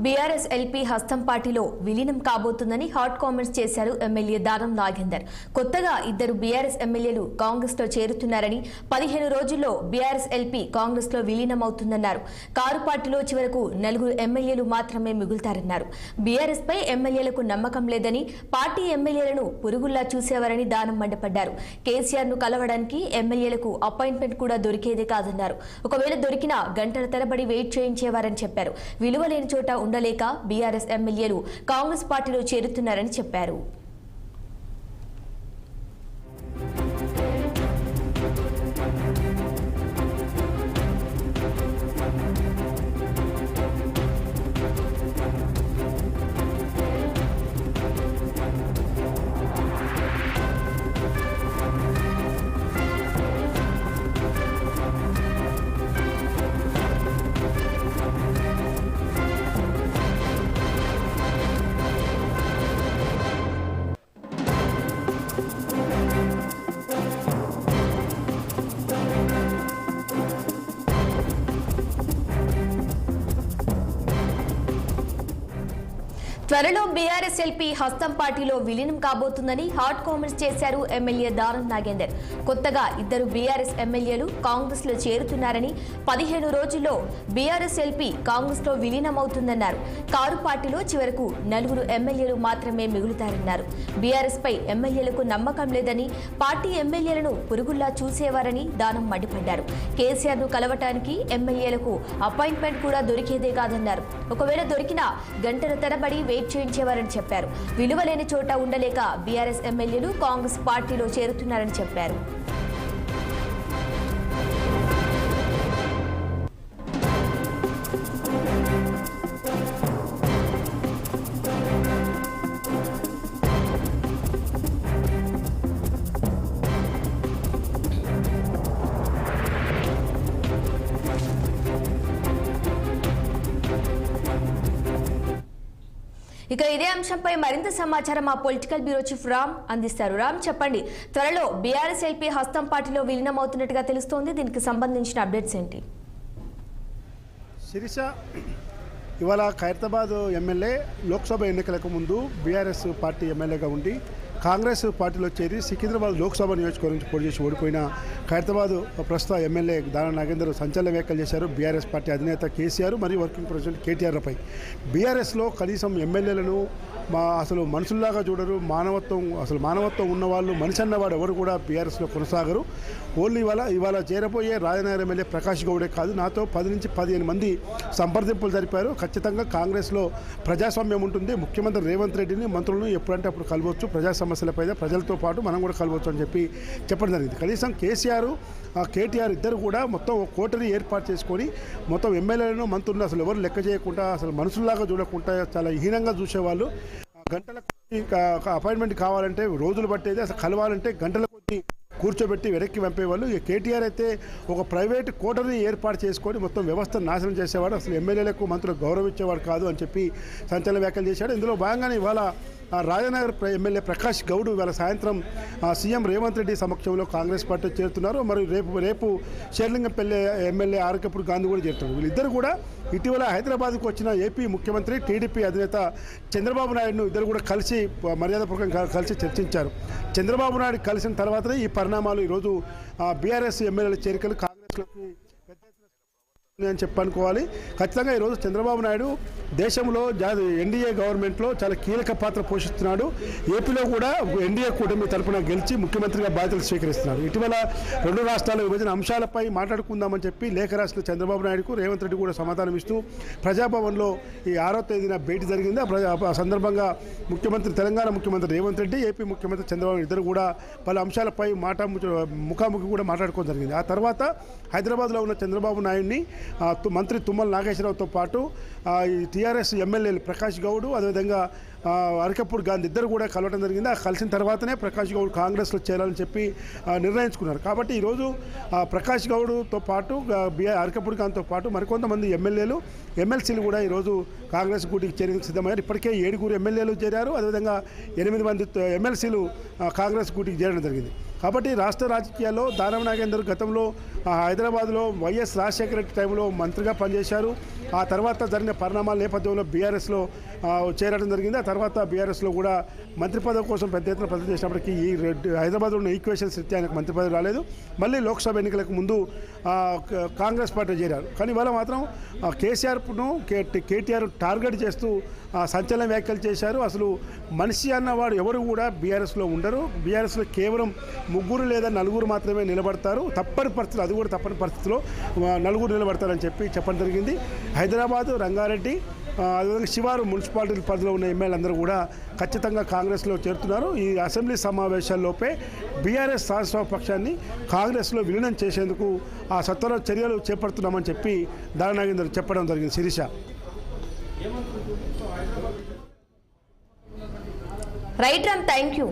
BRS LP హస్తం పార్టీలో విలీనం కాబోతుందని హాట్ కామెంట్స్ చేశారు ఎమ్మెల్యే దానం నాగేందర్. కొత్తగా ఇద్దరు బీఆర్ఎస్ ఎమ్మెల్యేలు కాంగ్రెస్ లో చేరుతున్నారని, 15 రోజుల్లో బీఆర్ఎస్ ఎల్పీ కాంగ్రెస్ లో విలీనం అవుతుందన్నారు. కారు పార్టీలో చివరకు 4 ఎమ్మెల్యేలు మాత్రమే మిగులుతారన్నారు. బీఆర్ఎస్ పై ఎమ్మెల్యేలకు నమ్మకం లేదని, పార్టీ ఎమ్మెల్యేలను పురుగుల్లా చూసేవారని దానం మండిపడ్డారు. కేసీఆర్ ను కలవడానికి ఎమ్మెల్యేలకు అపాయింట్మెంట్ కూడా దొరికేదే కాదన్నారు. ఒకవేళ దొరికినా గంటల తరబడి వెయిట్ చేయించేవారని చెప్పారు. విలువలేని చోట ఉండలేక బీఆర్ఎస్ ఎమ్మెల్యేలు కాంగ్రెస్ పార్టీలో చేరుతున్నారని చెప్పారు. త్వరలో బీఆర్ఎస్ ఎల్పీ హస్తం పార్టీలో విలీనం కాబోతుందని హాట్ కామెంట్స్ చేశారు ఎమ్మెల్యే దానం నాగేందర్. కొత్తగా ఇద్దరు బీఆర్ఎస్ ఎమ్మెల్యేలు కాంగ్రెస్ లో చేరుతున్నారని, 15 రోజుల్లో బీఆర్ఎస్ ఎల్పీ కాంగ్రెస్ లో విలీనం అవుతుందన్నారు. కారు పార్టీలో చివరకు 4 ఎమ్మెల్యేలు మాత్రమే మిగులుతారన్నారు. బీఆర్ఎస్ పై ఎమ్మెల్యేలకు నమ్మకం లేదని, పార్టీ ఎమ్మెల్యేలను పురుగుల్లా చూసేవారని దానం మండిపడ్డారు. కేసీఆర్ ను కలవటానికి ఎమ్మెల్యేలకు అపాయింట్మెంట్ కూడా దొరికేదే కాదన్నారు. ఒకవేళ దొరికినా గంటల తరబడి వెయిట్ చేయించేవారని చెప్పారు. విలువలేని చోట ఉండలేక బీఆర్ఎస్ ఎమ్మెల్యేలు కాంగ్రెస్ పార్టీలో చేరుతున్నారని చెప్పారు. ఇక ఇదే అంశంపై మరింత సమాచారం మా పొలిటికల్ బ్యూరో చీఫ్ రామ్ అందిస్తారు. రామ్, చెప్పండి, త్వరలో బీఆర్ఎస్ ఎల్పీ హస్తం పార్టీలో విలీనం అవుతున్నట్టుగా తెలుస్తోంది. దీనికి సంబంధించిన అప్డేట్స్ ఏంటి? శిరీష, ఇవాళ ఖైరతాబాద్ ఎమ్మెల్యే లోక్సభ ఎన్నికలకు ముందు బీఆర్ఎస్ పార్టీ ఎమ్మెల్యేగా ఉండి కాంగ్రెస్ పార్టీలో చేరి సికింద్రాబాద్ లోక్సభ నియోజకవర్గం నుంచి పోటీ చేసి ఓడిపోయిన ఖైరతాబాద్ ప్రస్తుత ఎమ్మెల్యే దానం నాగేందర్ సంచలన వ్యాఖ్యలు చేశారు. బీఆర్ఎస్ పార్టీ అధినేత కేసీఆర్ మరియు వర్కింగ్ ప్రెసిడెంట్ కేటీఆర్లపై బీఆర్ఎస్లో కనీసం ఎమ్మెల్యేలను అసలు మనుషుల్లాగా చూడరు, మానవత్వం ఉన్నవాళ్ళు, మనిషి అన్నవాడు ఎవరు కూడా బీఆర్ఎస్లో కొనసాగరు. ఓన్లీ ఇవాళ చేరబోయే రాజనగర్ ఎమ్మెల్యే ప్రకాష్ గౌడే కాదు, నాతో 10 నుంచి 15 మంది సంప్రదింపులు జరిపారు. ఖచ్చితంగా కాంగ్రెస్లో ప్రజాస్వామ్యం ఉంటుంది, ముఖ్యమంత్రి రేవంత్ రెడ్డిని, మంత్రులను ఎప్పుడంటే అప్పుడు కలవచ్చు, ప్రజా సమస్యలపై ప్రజలతో పాటు మనం కూడా కలవచ్చు అని చెప్పడం జరిగింది. కనీసం కేసీఆర్ కేటీఆర్ ఇద్దరు కూడా మొత్తం కోటరీ ఏర్పాటు చేసుకొని మొత్తం ఎమ్మెల్యేలను, మంత్రులను అసలు ఎవరు లెక్క చేయకుండా, అసలు మనుషుల్లాగా చూడకుండా చాలా హీనంగా చూసేవాళ్ళు. గంటల కొద్ది అపాయింట్మెంట్ కావాలంటే రోజులు పట్టేది, అసలు కలవాలంటే గంటల కొద్ది కూర్చోబెట్టి వెనక్కి పంపేవాళ్ళు. కేటీఆర్ అయితే ఒక ప్రైవేట్ కోటరీ ఏర్పాటు చేసుకొని మొత్తం వ్యవస్థను నాశనం చేసేవాడు, అసలు ఎమ్మెల్యేలకు మంత్రులకు గౌరవించేవాడు కాదు అని చెప్పి సంచలన వ్యాఖ్యలు చేశాడు. ఇందులో భాగంగానే ఇవాళ రాజనగర్ ఎమ్మెల్యే ప్రకాష్ గౌడ్ ఇవాళ సాయంత్రం సీఎం రేవంత్ రెడ్డి సమక్షంలో కాంగ్రెస్ పార్టీ చేరుతున్నారు. మరియు రేపు షేర్లింగంపల్లి ఎమ్మెల్యే ఆర్కపూర్ గాంధీ కూడా చేరుతున్నారు. వీళ్ళిద్దరు కూడా ఇటీవల హైదరాబాద్కు వచ్చిన ఏపీ ముఖ్యమంత్రి టీడీపీ అధినేత చంద్రబాబు నాయుడును ఇద్దరు కూడా కలిసి మర్యాదపూర్వకంగా కలిసి చర్చించారు. చంద్రబాబు నాయుడు కలిసిన తర్వాతనే ఈ పరిణామాలు ఈరోజు బీఆర్ఎస్ ఎమ్మెల్యేల చేరికలు కాంగ్రెస్లోకి అని చెప్పనుకోవాలి. ఖచ్చితంగా ఈరోజు చంద్రబాబు నాయుడు దేశంలో ఎన్డీఏ గవర్నమెంట్లో చాలా కీలక పాత్ర పోషిస్తున్నాడు. ఏపీలో కూడా ఎన్డీఏ కూటమి తరఫున గెలిచి ముఖ్యమంత్రిగా బాధ్యతలు స్వీకరిస్తున్నాడు. ఇటీవల 2 రాష్ట్రాల విభజన అంశాలపై మాట్లాడుకుందామని చెప్పి లేఖ రాసిన చంద్రబాబు నాయుడుకు రేవంత్ రెడ్డి కూడా సమాధానం ఇస్తూ ప్రజాభవన్లో ఈ 6వ తేదీన భేటీ జరిగింది. ఆ సందర్భంగా తెలంగాణ ముఖ్యమంత్రి రేవంత్ రెడ్డి, ఏపీ ముఖ్యమంత్రి చంద్రబాబు ఇద్దరు కూడా పలు అంశాలపై ముఖాముఖి కూడా మాట్లాడుకోవడం జరిగింది. ఆ తర్వాత హైదరాబాద్లో ఉన్న చంద్రబాబు నాయుడిని మంత్రి తుమ్మల నాగేశ్వరరావుతో పాటు టీఆర్ఎస్ ఎమ్మెల్యేలు ప్రకాష్ గౌడ్, అదేవిధంగా అరకపూర్ గాంధీ ఇద్దరు కూడా కలవడం జరిగింది. కలిసిన తర్వాతనే ప్రకాష్ గౌడ్ కాంగ్రెస్లో చేరాలని చెప్పి నిర్ణయించుకున్నారు. కాబట్టి ఈరోజు ప్రకాష్ గౌడ్తో పాటు అరకపూర్ గాంధీతో పాటు మరికొంతమంది ఎమ్మెల్యేలు, ఎమ్మెల్సీలు కూడా ఈరోజు కాంగ్రెస్ గూటికి చేరేందుకు సిద్ధమయ్యారు. ఇప్పటికే 7 ఎమ్మెల్యేలు చేరారు, అదేవిధంగా 8 మంది ఎమ్మెల్సీలు కాంగ్రెస్ గూటికి చేరడం జరిగింది. కాబట్టి రాష్ట్ర రాజకీయాల్లో దానం నాగేందర్ గతంలో హైదరాబాద్లో వైఎస్ రాజశేఖర రెడ్డి టైంలో మంత్రిగా పనిచేశారు. ఆ తర్వాత జరిగిన పరిణామాల నేపథ్యంలో బీఆర్ఎస్లో చేరడం జరిగింది. ఆ తర్వాత బీఆర్ఎస్లో కూడా మంత్రి పదవి కోసం పెద్ద ఎత్తున ప్రయత్నం చేసినప్పటికీ ఈ హైదరాబాద్లో ఉన్న ఈక్వేషన్స్ రీత్యా ఆయనకు మంత్రి పదవి రాలేదు. మళ్ళీ లోక్సభ ఎన్నికలకు ముందు కాంగ్రెస్ పార్టీ చేరారు. కానీ ఇవాళ మాత్రం కేసీఆర్ను కేటీఆర్ టార్గెట్ చేస్తూ సంచలన వ్యాఖ్యలు చేశారు. అసలు మనిషి అన్నవాడు ఎవరు కూడా బీఆర్ఎస్లో ఉండరు. బీఆర్ఎస్లో కేవలం 3 లేదా 4 మాత్రమే నిలబడతారు. తప్పని పరిస్థితులు, అది కూడా తప్పని పరిస్థితిలో 4 నిలబడతారని చెప్పడం జరిగింది. హైదరాబాదు, రంగారెడ్డి, అదేవిధంగా శివారు మున్సిపాలిటీ పరిధిలో ఉన్న ఎమ్మెల్యేలందరూ కూడా ఖచ్చితంగా కాంగ్రెస్లో చేరుతున్నారు. ఈ అసెంబ్లీ సమావేశాల్లోపే బీఆర్ఎస్ శాసనసభ పక్షాన్ని కాంగ్రెస్లో విలీనం చేసేందుకు ఆ సత్వర చర్యలు చేపడుతున్నామని చెప్పి దానం నాగేందర్ చెప్పడం జరిగింది. Sirisha. Right Ram, thank you.